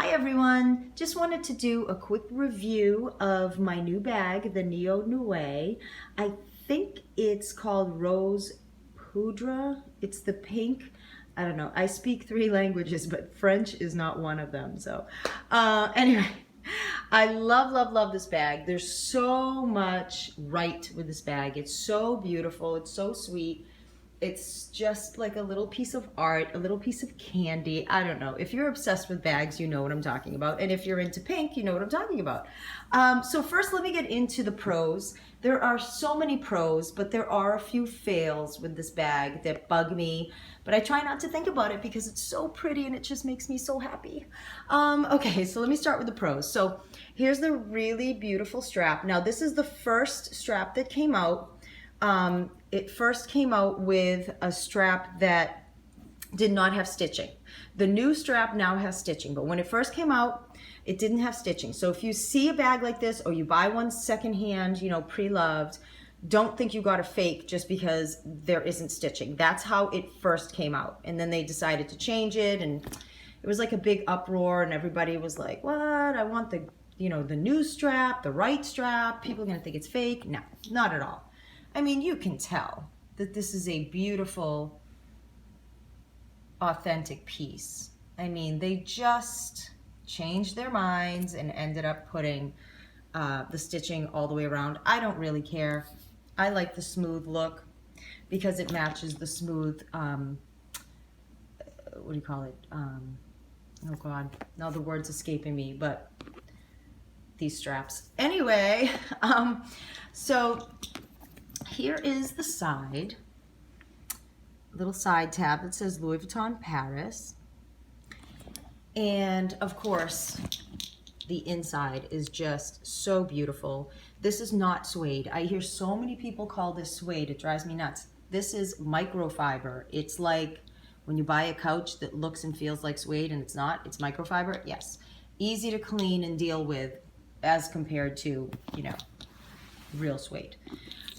Hi everyone, just wanted to do a quick review of my new bag, the Neo Noue. I think it's called Rose Poudre. It's the pink. I don't know. I speak 3 languages, but French is not one of them. So anyway, I love this bag. There's so much right with this bag. It's so beautiful. It's so sweet. It's just like a little piece of art, a little piece of candy. I don't know. If you're obsessed with bags, you know what I'm talking about. And if you're into pink, you know what I'm talking about. So first, let me get into the pros. There are so many pros, but there are a few fails with this bag that bug me. But I try not to think about it because it's so pretty and it just makes me so happy. Okay, so let me start with the pros. So here's the really beautiful strap. Now, this is the first strap that came out. It first came out with a strap that did not have stitching. The new strap now has stitching, but when it first came out, it didn't have stitching. So if you see a bag like this or you buy one secondhand, you know, pre-loved, don't think you got a fake just because there isn't stitching. That's how it first came out. And then they decided to change it, and it was like a big uproar, and everybody was like, what? I want the, you know, the new strap, the right strap. People are gonna think it's fake. No, not at all. I mean, you can tell that this is a beautiful, authentic piece. I mean, they just changed their minds and ended up putting the stitching all the way around. I don't really care. I like the smooth look because it matches the smooth, what do you call it? Oh God, now the word's escaping me, but these straps. Anyway, so here is the side, little side tab that says Louis Vuitton Paris. And of course, the inside is just so beautiful. This is not suede. I hear so many people call this suede. It drives me nuts. This is microfiber. It's like when you buy a couch that looks and feels like suede and it's not, it's microfiber. Yes. Easy to clean and deal with as compared to, you know, real suede.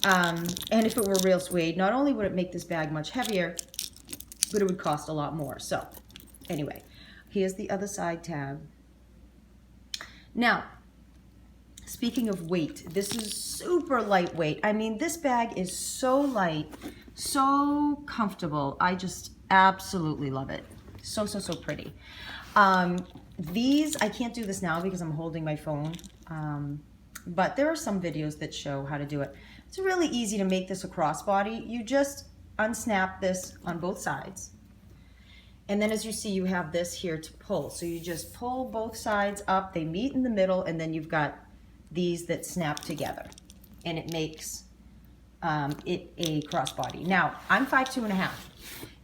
And if it were real suede, not only would it make this bag much heavier, but it would cost a lot more. So anyway, here's the other side tab. Now, speaking of weight, this is super lightweight. I mean, this bag is so light, so comfortable. I just absolutely love it. So pretty. These, I can't do this now because I'm holding my phone. But there are some videos that show how to do it. It's really easy to make this a crossbody. You just unsnap this on both sides. And then as you see, you have this here to pull. So you just pull both sides up, they meet in the middle, and then you've got these that snap together. And it makes it a crossbody. Now, I'm 5'2½".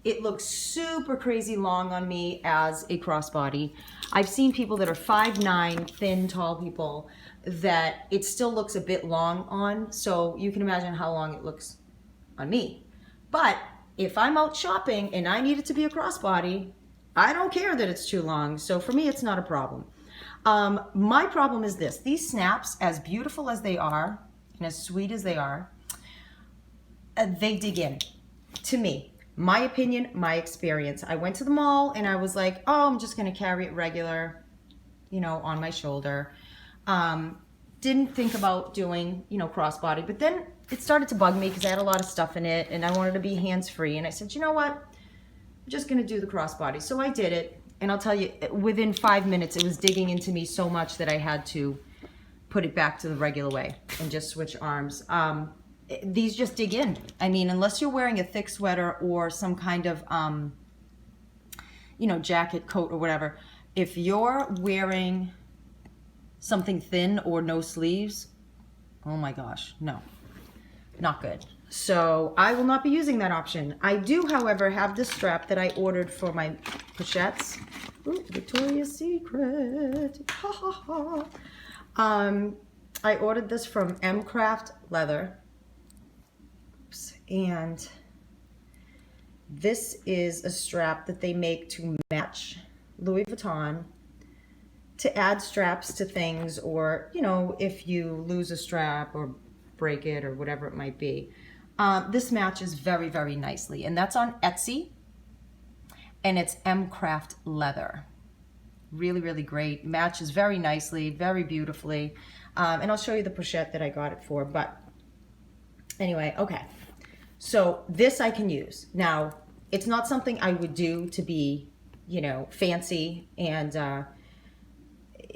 It looks super crazy long on me as a crossbody. I've seen people that are 5'9", thin, tall people that it still looks a bit long on, so you can imagine how long it looks on me. But if I'm out shopping and I need it to be a crossbody, I don't care that it's too long, so for me it's not a problem. My problem is this: these snaps, as beautiful as they are and as sweet as they are, they dig in, to me. My opinion, my experience. I went to the mall and I was like, oh, I'm just gonna carry it regular, you know, on my shoulder. Didn't think about doing, you know, crossbody, but then it started to bug me because I had a lot of stuff in it and I wanted to be hands-free. And I said, you know what? I'm just gonna do the crossbody. So I did it, and I'll tell you, within 5 minutes, it was digging into me so much that I had to put it back to the regular way and just switch arms. These just dig in. I mean, unless you're wearing a thick sweater or some kind of, you know, jacket, coat, or whatever, if you're wearing something thin or no sleeves, oh my gosh, no, not good. So I will not be using that option. I do, however, have this strap that I ordered for my pochettes. Ooh, Victoria's Secret. Ha ha ha. I ordered this from Craft Leather. Oops. And this is a strap that they make to match Louis Vuitton, to add straps to things, or, you know, if you lose a strap or break it or whatever it might be. This matches very nicely, and that's on Etsy, and it's Craft Leather. really, really great. Matches very nicely, very beautifully. And I'll show you the pochette that I got it for. But anyway, okay. So this I can use. Now, it's not something I would do to be, you know, fancy and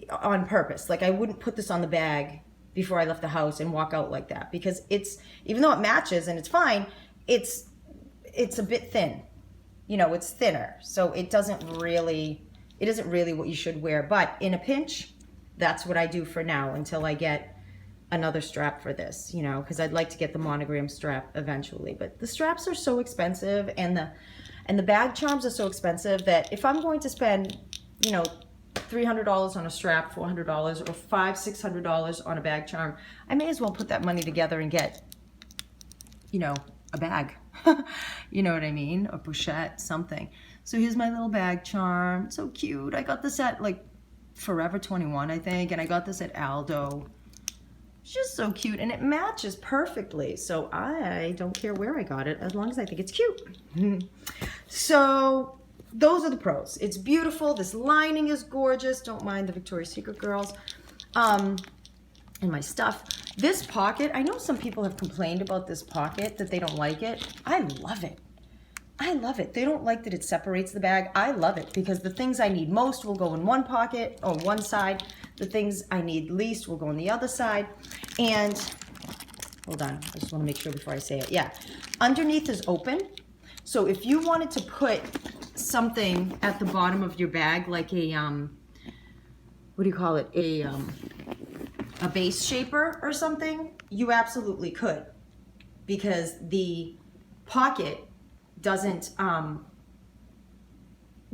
on purpose. Like, I wouldn't put this on the bag before I left the house and walk out like that, because it's, even though it matches and it's fine, it's a bit thin. You know, it's thinner. So it isn't really what you should wear. But in a pinch, that's what I do for now until I get another strap for this, you know, because I'd like to get the monogram strap eventually. But the straps are so expensive, and the bag charms are so expensive that if I'm going to spend, you know, $300 on a strap, $400, or $500-$600 on a bag charm, I may as well put that money together and get, you know, a bag. You know what I mean? A pochette, something. So here's my little bag charm. So cute. I got this at like Forever 21, I think, and I got this at Aldo. It's just so cute, and it matches perfectly. So I don't care where I got it, as long as I think it's cute. So those are the pros. It's beautiful. This lining is gorgeous. Don't mind the Victoria's Secret girls. And my stuff. This pocket, I know some people have complained about this pocket, that they don't like it. I love it. I love it. They don't like that it separates the bag. I love it, because the things I need most will go in one pocket or one side. The things I need least will go on the other side. And hold on, I just want to make sure before I say it. Yeah, underneath is open. So if you wanted to put something at the bottom of your bag, like a what do you call it? A base shaper or something, you absolutely could, because the pocket doesn't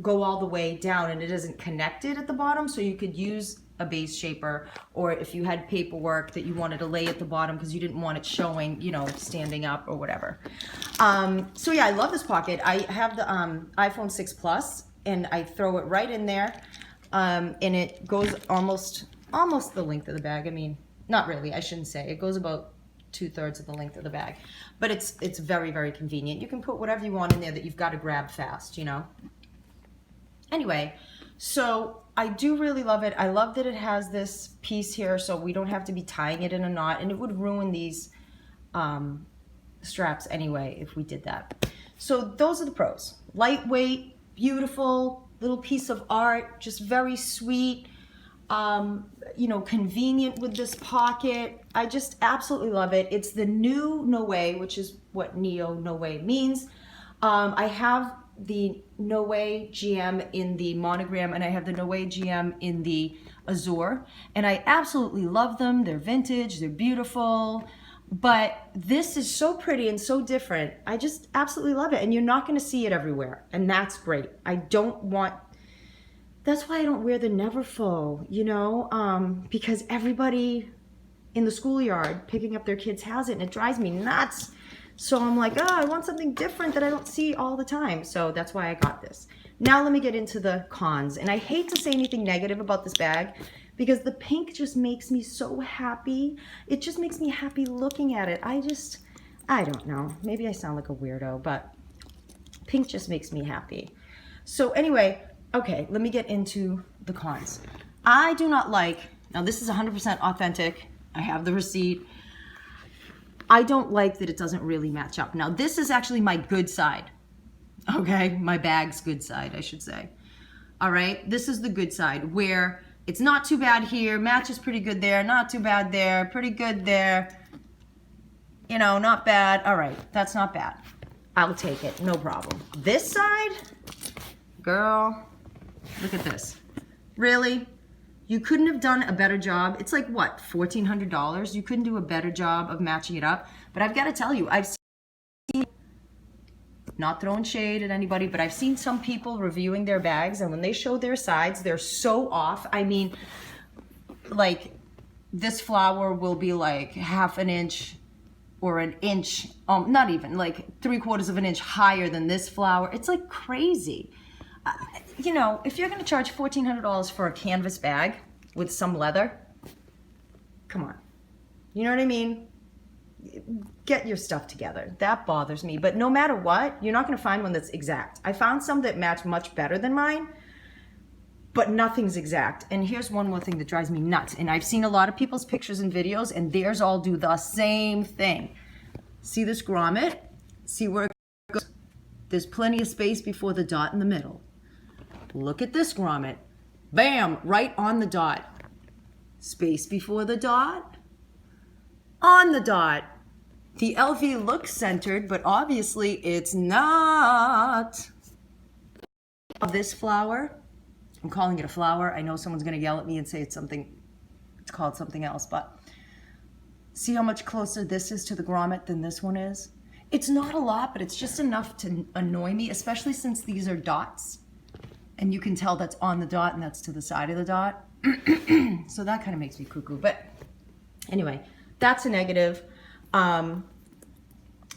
go all the way down, and it isn't connected at the bottom. So you could use a base shaper, or if you had paperwork that you wanted to lay at the bottom because you didn't want it showing, you know, standing up or whatever. So yeah, I love this pocket. I have the iPhone 6 Plus, and I throw it right in there, and it goes almost the length of the bag. I mean, not really, I shouldn't say. It goes about 2/3 of the length of the bag, but it's very, very convenient. You can put whatever you want in there that you've got to grab fast, you know. Anyway, so I do really love it. I love that it has this piece here, so we don't have to be tying it in a knot, and it would ruin these straps anyway if we did that. So those are the pros. Lightweight, beautiful, little piece of art, just very sweet. You know, convenient with this pocket. I just absolutely love it. It's the new Noe, which is what Neo Noe means. I have the Noe GM in the monogram, and I have the Noe GM in the Azure, and I absolutely love them. They're vintage, they're beautiful, but this is so pretty and so different. I just absolutely love it, and you're not going to see it everywhere, and that's great. That's why I don't wear the Neverfull, you know, because everybody in the schoolyard picking up their kids has it, and it drives me nuts. So I'm like, oh, I want something different that I don't see all the time. So that's why I got this. Now let me get into the cons. And I hate to say anything negative about this bag, because the pink just makes me so happy. It just makes me happy looking at it. I don't know. Maybe I sound like a weirdo, but pink just makes me happy. So anyway, okay, let me get into the cons. I do not like, now this is 100% authentic. I have the receipt. I don't like that it doesn't really match up. Now this is actually my good side. Okay, my bag's good side, I should say. All right, this is the good side, where it's not too bad here, matches pretty good there, not too bad there, pretty good there. You know, not bad. All right, that's not bad. I'll take it, no problem. This side, girl, look at this. Really? You couldn't have done a better job. It's like, what, $1,400? You couldn't do a better job of matching it up. But I've got to tell you, I've seen, not throwing shade at anybody, but I've seen some people reviewing their bags, and when they show their sides, they're so off. I mean, like, this flower will be like 1/2 inch or an inch, not even, like 3/4 of an inch higher than this flower. It's like crazy. You know, if you're going to charge $1,400 for a canvas bag with some leather, come on. You know what I mean? Get your stuff together. That bothers me. But no matter what, you're not going to find one that's exact. I found some that match much better than mine, but nothing's exact. And here's one more thing that drives me nuts. And I've seen a lot of people's pictures and videos, and theirs all do the same thing. See this grommet? See where it goes? There's plenty of space before the dot in the middle. Look at this grommet. Bam, right on the dot. Space before the dot, on the dot. The LV looks centered, but obviously it's not. This flower, I'm calling it a flower. I know someone's gonna yell at me and say it's called something else, but see how much closer this is to the grommet than this one is? It's not a lot, but it's just enough to annoy me, especially since these are dots. And you can tell that's on the dot and that's to the side of the dot. So that kind of makes me cuckoo. But anyway, that's a negative. I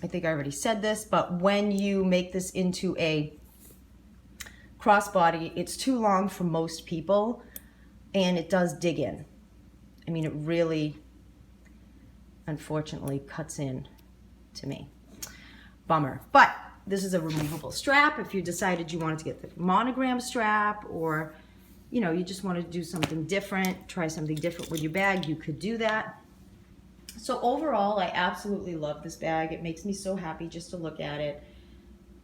think I already said this, but when you make this into a crossbody, it's too long for most people, and it does dig in. I mean, it really, unfortunately, cuts in to me. Bummer. But this is a removable strap. If you decided you wanted to get the monogram strap, or you know, you just want to do something different, try something different with your bag, you could do that. So overall, I absolutely love this bag. It makes me so happy just to look at it.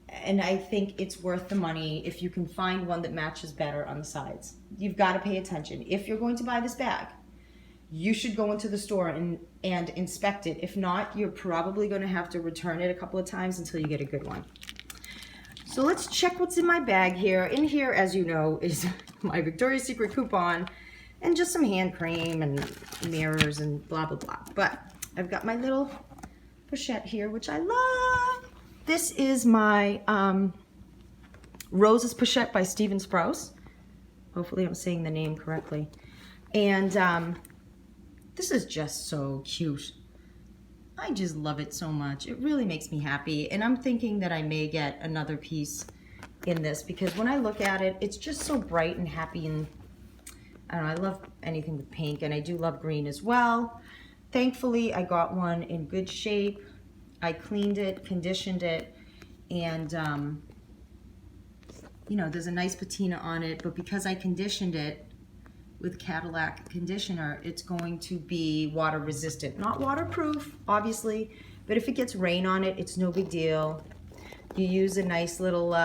And I think it's worth the money if you can find one that matches better on the sides. You've got to pay attention. If you're going to buy this bag, you should go into the store and inspect it. If not, you're probably going to have to return it a couple of times until you get a good one. So let's check what's in my bag here. In here, as you know, is my Victoria's Secret coupon and just some hand cream and mirrors and blah, blah, blah. But I've got my little pochette here, which I love. This is my Roses Pochette by Sprouse. Hopefully I'm saying the name correctly. And this is just so cute. I just love it so much. It really makes me happy. And I'm thinking that I may get another piece in this, because when I look at it, it's just so bright and happy. And I don't know, I love anything with pink, and I do love green as well. Thankfully, I got one in good shape. I cleaned it, conditioned it, and you know, there's a nice patina on it, but because I conditioned it with Cadillac conditioner, it's going to be water resistant. Not waterproof, obviously, but if it gets rain on it, it's no big deal. You use a nice little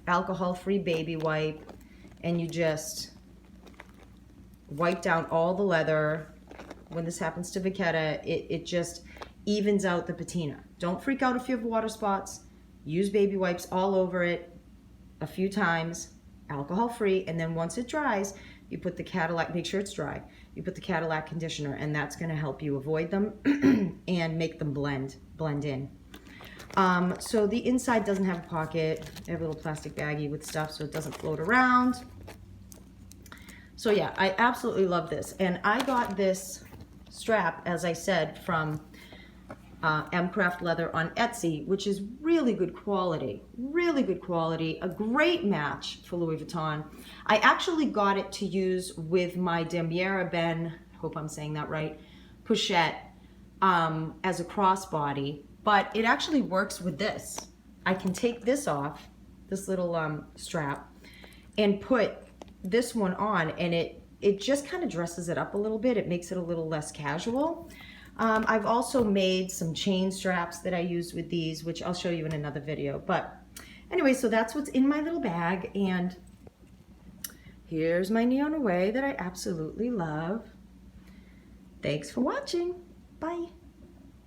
alcohol-free baby wipe, and you just wipe down all the leather. When this happens to Vachetta, it just evens out the patina. Don't freak out if you have water spots. Use baby wipes all over it a few times, alcohol-free, and then once it dries, you put the Cadillac, make sure it's dry, you put the Cadillac conditioner, and that's going to help you avoid them and make them blend in. So the inside doesn't have a pocket. I have a little plastic baggie with stuff so it doesn't float around. So yeah, I absolutely love this. And I got this strap, as I said, from M-Craft Leather on Etsy, which is really good quality, a great match for Louis Vuitton. I actually got it to use with my Damiera Ben, hope I'm saying that right, Pochette as a crossbody, but it actually works with this. I can take this off, this little strap, and put this one on, and it just kind of dresses it up a little bit. It makes it a little less casual. I've also made some chain straps that I use with these, which I'll show you in another video. But anyway, so that's what's in my little bag. And here's my Neon Away that I absolutely love. Thanks for watching. Bye.